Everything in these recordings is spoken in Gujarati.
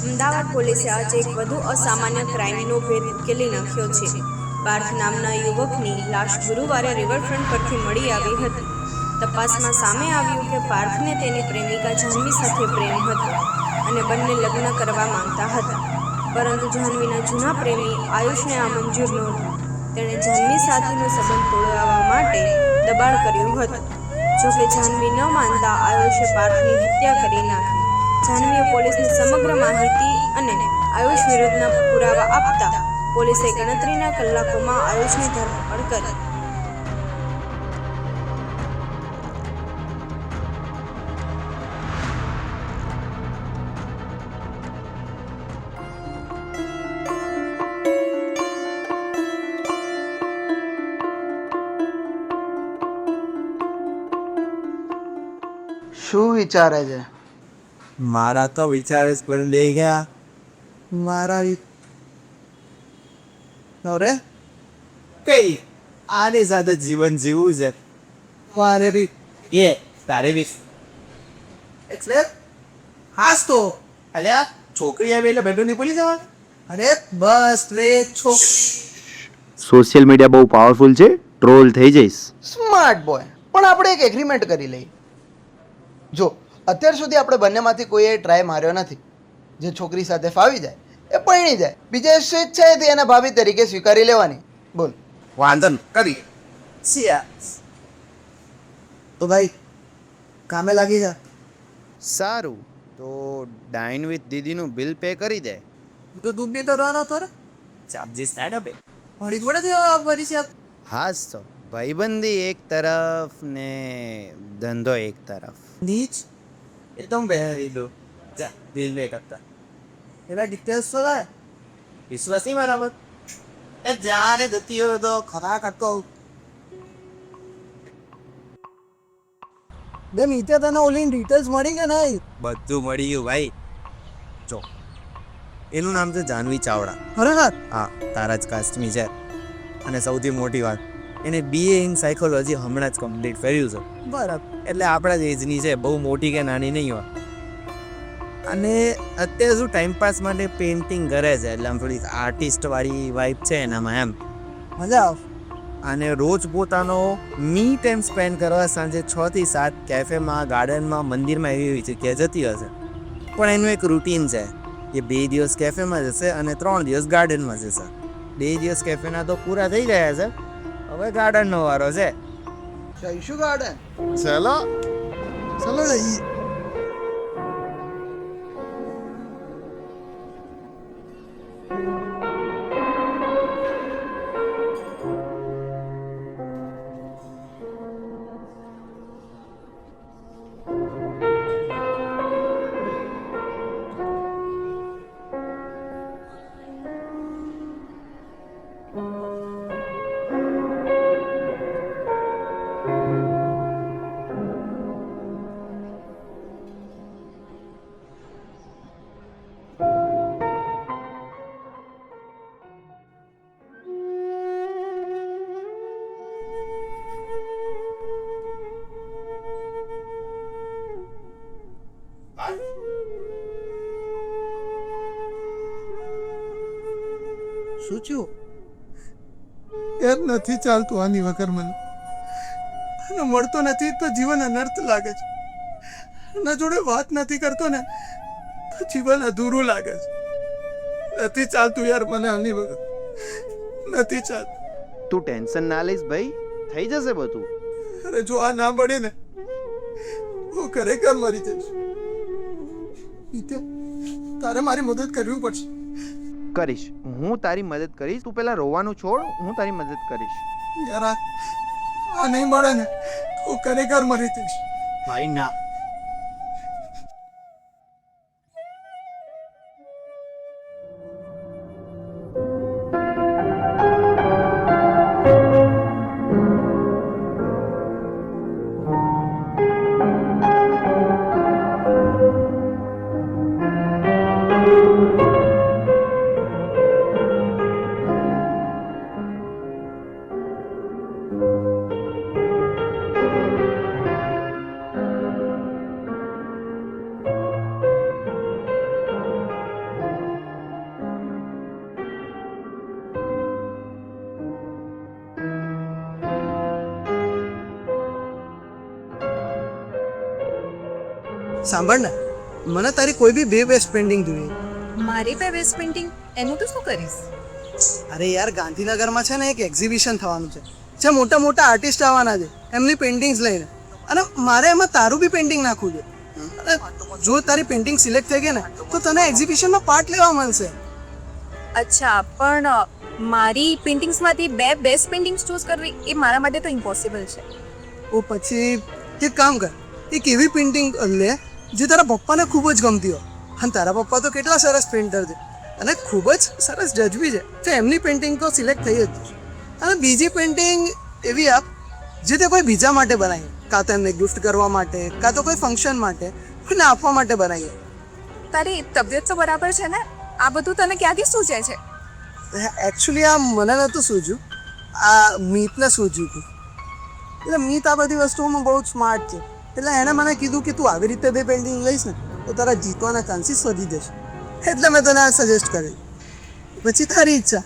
અમદાવાદ પોલીસે આજે એક વધુ અસામાન્ય ક્રાઇમનો ભેદ ઉકેલી નાખ્યો છે. પાર્થ નામના યુવકની લાશ ગુરુવારે રિવરફ્રન્ટ પરથી મળી આવી હતી. તપાસમાં સામે આવ્યું કે પાર્થને તેની પ્રેમિકા જાહ્નવી સાથે પ્રેમ હતો અને બંને લગ્ન કરવા માંગતા હતા. પરંતુ જાહ્નવીના જૂના પ્રેમી આયુષને આ મંજૂર નહોતું. તેણે જાહ્નવી સાથેનો સંબંધ તોડવા માટે દબાણ કર્યું હતું. જોકે જાહ્નવી ન માનતા આયુષે પાર્થની હત્યા કરી નાખી. જાહ્નવીએ પોલીસને સમગ્ર માહિતી અને આયુષ વિરુદ્ધના પુરાવા આપતા પોલીસે ગણતરીના કલાકોમાં આયુષની ધરપકડ કરી. શું વિચારે છે? મારા તો વિચાર જ પર લઈ ગયા. મારા અરે કઈ આની સાથે જીવન જીવવું છે. મારે બી એ તારે બી એટલે હાસ તો અલ્યા છોકરી આવી એટલે બેડરૂમ ની પોલી જવા. અરે બસ રે સોશિયલ મીડિયા બહુ પાવરફુલ છે, ટ્રોલ થઈ જઈશ. સ્માર્ટ બોય, પણ આપણે એક એગ્રીમેન્ટ કરી લઈએ. જો અત્યાર સુધી આપણે બંનેમાંથી કોઈએ ટ્રાય માર્યો નથી. જે છોકરી સાથે ફાવી જાય એ પરણી જાય, બીજા સ્વેચ્છાએથી એને ભાભી તરીકે સ્વીકારી લેવાની. બોલ. વાંધો કરી તો ભાઈ કામે લાગી જા. સારું, તો ડાઇન વિથ દીદીનું બિલ પે કરી દે. તો તું બી તો રહો થોડા ચાર્જીસ સાઈડ આપે થોડી થોડા ભરી છે. હાસ તો ભાઈબંધી એક તરફ ને ધંધો એક તરફ. નીચ એ તો હું બેહરી દો જા બિલ પે કરતા એના ડિટેલ્સ તો લાય. વિશ્વાસ નહીં બરાબર એ જાને જતી હોય તો ખરા કાઢતો બે મીતે તને ઓલી ડિટેલ્સ મળી કે નહીં? બધું મળી ગયું ભાઈ. જો એનું નામ છે જાહ્નવી ચાવડા. અરે હા તારા જ કાસ્ટની છે. અને સૌથી મોટી વાત, એને BA ઇન સાયકોલોજી હમણાં જ કમ્પ્લીટ કર્યું છે. બરાબર. એટલે આપણા જ એજની છે, બહુ મોટી કે નાની નહીં હોય. અને અત્યારે શું ટાઈમપાસ માટે પેઇન્ટિંગ કરે છે, એટલે આમ થોડીક આર્ટિસ્ટવાળી વાઇબ છે એનામાં એમ. મજા આવ. અને રોજ પોતાનો મી ટાઈમ સ્પેન્ડ કરવા સાંજે 6 થી 7 કેફેમાં, ગાર્ડનમાં, મંદિરમાં એવી જગ્યાએ જતી હશે. પણ એનું એક રૂટીન છે કે 2 દિવસ કેફેમાં જશે અને 3 દિવસ ગાર્ડનમાં જશે. 2 દિવસ કેફેના તો પૂરા થઈ ગયા છે, હવે ગાર્ડનનો વારો છે. જઈશું ગાર્ડન. ચલો ચલો જઈએ. શું થયું યાર? નથી ચાલતું આની વગર મને. અને મળતો નથી તો જીવન અનર્થ લાગે છે. ના જોડે વાત નથી કરતો ને તો જીવન અધૂરું લાગે છે. નથી ચાલતું યાર મને આની વગર. નથી ચાલતું. તું ટેન્શન ના લઈશ ભાઈ, થઈ જશે બધું. અરે જો આ ના મળે ને હું ખરેખર મરી જઈશ. તારે મારી મદદ કરવી પડશે. કરીશ, હું તારી મદદ કરીશ. તું પેલા રોવાનું છોડ, હું તારી મદદ કરીશ. યાર આ નહીં મળે ને હું ખરેખર મરી જઈશ. ભાઈ ના. સાંભળ ને, મને તારી કોઈ બી બે બેસ્ટ પેઇન્ટિંગ જોઈએ. મારી બે વેસ્ટ પેઇન્ટિંગ એનું તો શું કરીશ? અરે યાર, ગાંધીનગરમાં છે ને એક એક્ઝિબિશન થવાનું છે, જે મોટા મોટા આર્ટિસ્ટ આવવાના છે એમની પેઇન્ટિંગ્સ લઈને, અને મારે એમાં તારું બી પેઇન્ટિંગ નાખવું છે. અને જો તારી પેઇન્ટિંગ સિલેક્ટ થઈ ગઈ ને તો તને એક્ઝિબિશનમાં પાર્ટ લેવા મળશે. અચ્છા, પણ મારી પેઇન્ટિંગ્સમાંથી બે બેસ્ટ પેઇન્ટિંગ્સ ચૂઝ કરવી એ મારા માટે તો ઇમ્પોસિબલ છે. ઓ પછી એક કામ કર, એક એવી પેઇન્ટિંગ લે જે તારા પપ્પાને ખૂબ જ ગમતી હોય. અને તારા પપ્પા તો કેટલા સરસ પેઇન્ટર છે અને ખૂબ જ સરસ જજ બી છે, તો એમની પેઇન્ટિંગ તો સિલેક્ટ થઈ જ. અને બીજી પેઇન્ટિંગ એવી આપ જે તે કોઈ બીજા માટે બનાવી, કાં તો એમને ગિફ્ટ કરવા માટે, કાં તો કોઈ ફંક્શન માટે, કોઈને આપવા માટે બનાવીએ. તારી તબિયત તો બરાબર છે ને? આ બધું તને ક્યાંથી સૂચે છે? એકચ્યુઅલી આ મને નહોતું સૂઝ્યું, આ મીતને સૂઝ્યું હતું. એટલે મીત આ બધી વસ્તુઓમાં બહુ જ સ્માર્ટ છે, એટલે એણે મને કીધું કે તું આવી રીતે બે પેઇન્ટિંગ લઈશ ને તો તારા જીતવાના ચાન્સીસ વધી જશે. એટલે મેં તને આ સજેસ્ટ કર્યું. પછી તારી ઈચ્છા.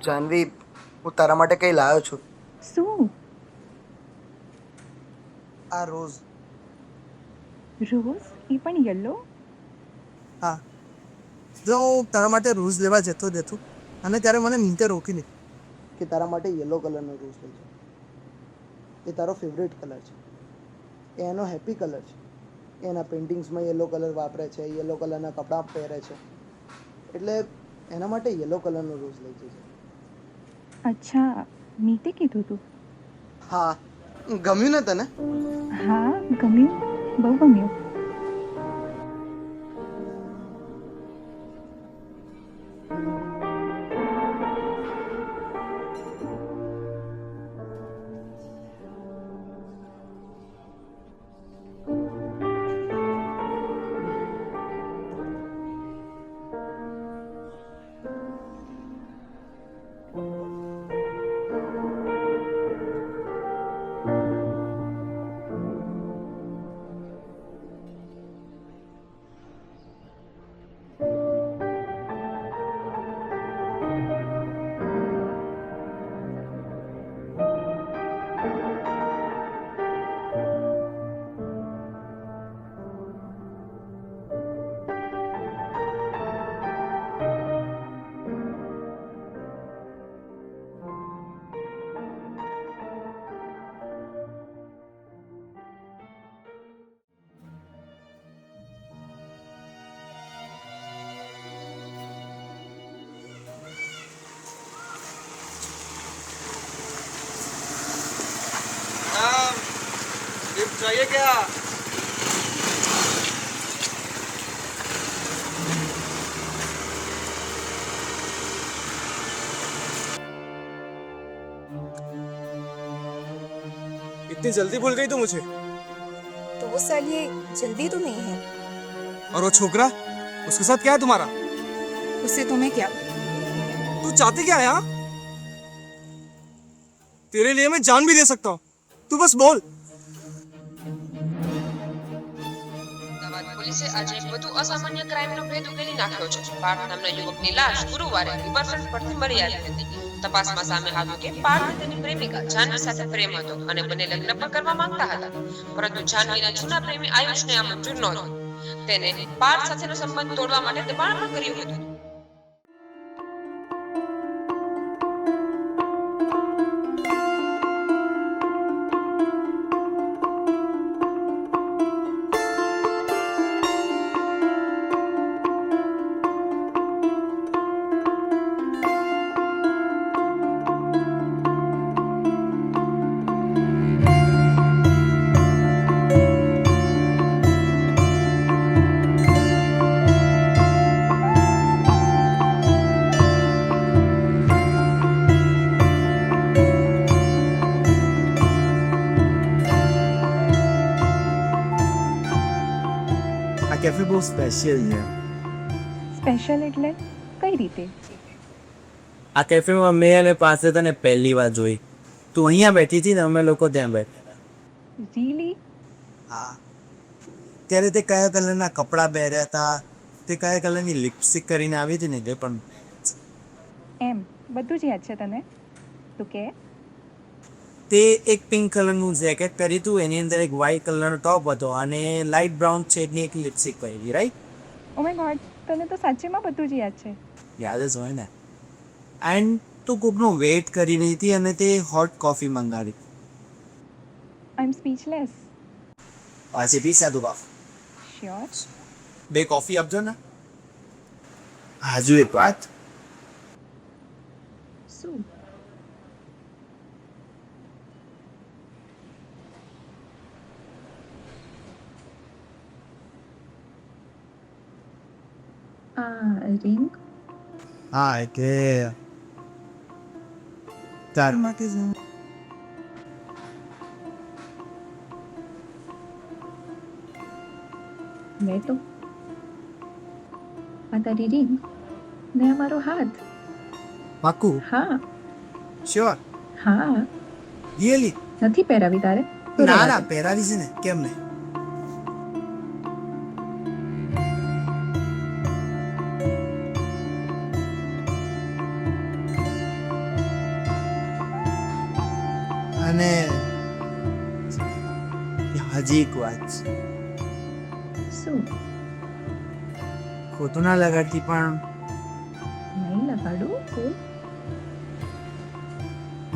જાનવી, હું તારા માટે કંઈ લાવ્યો છું. શું? આ રોઝ. રોઝ? એ પણ યલો? હા, જો હું તારા માટે રોઝ લેવા જતો અને ત્યારે મને મીતે રોકી લીધી કે તારા માટે યલો કલરનો રોઝ લઈ જાઉં. એ તારો ફેવરેટ કલર છે, એ એનો હેપી કલર છે. એના પેઇન્ટિંગ્સમાં યલો કલર વાપરે છે, યલો કલરના કપડાં પહેરે છે, એટલે એના માટે યલો કલરનો રોઝ લઈ જશે. અચ્છા, મીતે કીધું તું? હા, ગમ્યું ને તને? હા, ગમ્યું, બહુ ગમ્યું. लिफ्ट चाहिए क्या? इतनी जल्दी भूल गई तू मुझे? तो वो साल ये जल्दी तो नहीं है। और वो छोकरा, उसके साथ क्या है तुम्हारा? उससे तुम्हें क्या? तू चाहती क्या है? हाँ, तेरे लिए मैं जान भी दे सकता हूँ, तू बस बोल. અમદાવાદ પોલીસે આજે એક વધુ અસામાન્ય ક્રાઇમનો ભેદ ઉકેલી નાખ્યો છે. પાર્થ નામના યુવકની લાશ ગુરુવારે રિવરફ્રન્ટ પરથી મળી આવી હતી. તપાસમાં સામે આવ્યું કે પાર્થ તેની પ્રેમિકા જાનવી સાથે પ્રેમ હતો અને બંને લગ્ન પણ કરવા માંગતા હતા, પરંતુ જાનવીના જૂના પ્રેમી આયુષને આ મંજૂર નહોતું. તેને પાર્થ સાથેનો સંબંધ તોડવા માટે દબાણ પણ કર્યું હતું. કેફે બહુ સ્પેશિયલ છે. સ્પેશિયલ એટલે કઈ રીતે? આ કેફેમાં મેં અને પાસે તને પહેલી વાર જોઈ. તું અહીંયા બેઠી હતી ને અમે લોકો ત્યાં બેઠા. રીલી? હા. ત્યારે તે કયા કલરના કપડાં પહેર્યા હતા, તે કયા કલરની લિપસ્ટિક કરીને આવી હતી ને તે પણ. એમ બધું જ યાદ છે તને? તું કે? તે એક પિંક કલરનું જેકેટ પહેર્યું હતું, એની અંદર એક વ્હાઇટ કલરનો ટોપ હતો અને લાઇટ બ્રાઉન શેડની એક લિપસ્ટિક પહેરી, રાઈટ? ઓ માય ગોડ, તને તો સાચેમાં બધું જ યાદ છે. યાદ જ હોય ને. એન્ડ તું કોકનો વેઇટ કરી રહી હતી અને તે હોટ કોફી મંગાવી. આઈ એમ સ્પીચલેસ. પાછી પી સાદું બાપ. શ્યોર? 2 કોફી આપજો ને. હજુ એક વાત. શું? આ રિંગ? હા કે તાર માટે જ મેં તો આ તારી રિંગ ને અમારો હાથ. પાકું? હા શ્યોર? હા. રિયલી? નથી પહેરાવી તારે? ના ના, પહેરાવી છે ને, કેમ નહીં? અને હજી એક વાત છે. શું? ખોટું ના લગાડતી પણ નહીં લગાડું. બોલ.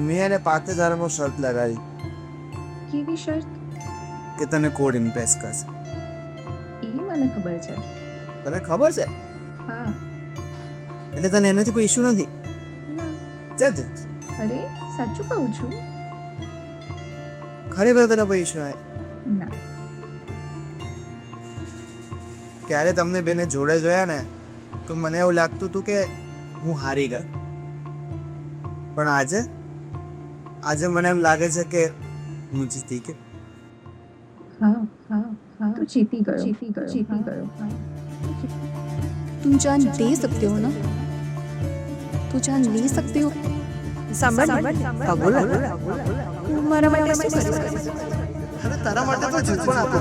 મેં એને પાતે તારામાં શર્ત લગાડી કેવી શર્ત? કે તને કોડ ઇમ્પ્રેસ કરશે. એ મને ખબર છે. તને ખબર છે? હા. એટલે તને એનાથી કોઈ ઇશ્યુ નથી? ના. ચાલ અરે સાચું કહું છું. ખરેખર તને કોઈ ઇશ્યુ આવે? ના. ક્યારે તમને બેને જોડે જોયા ને તો મને એવું લાગતું હતું કે હું હારી ગયો, પણ આજે મને એમ લાગે છે કે હું જીતી ગયો. હા હા હા, તું જીતી ગયો. જીતી ગયો. જીતી ગયો. तुम जान दे सकते हो ना, तू जान ले सकते हो. બોલો मारा માટે શું કરે? અરે તારા માટે તો જીત પણ આપો.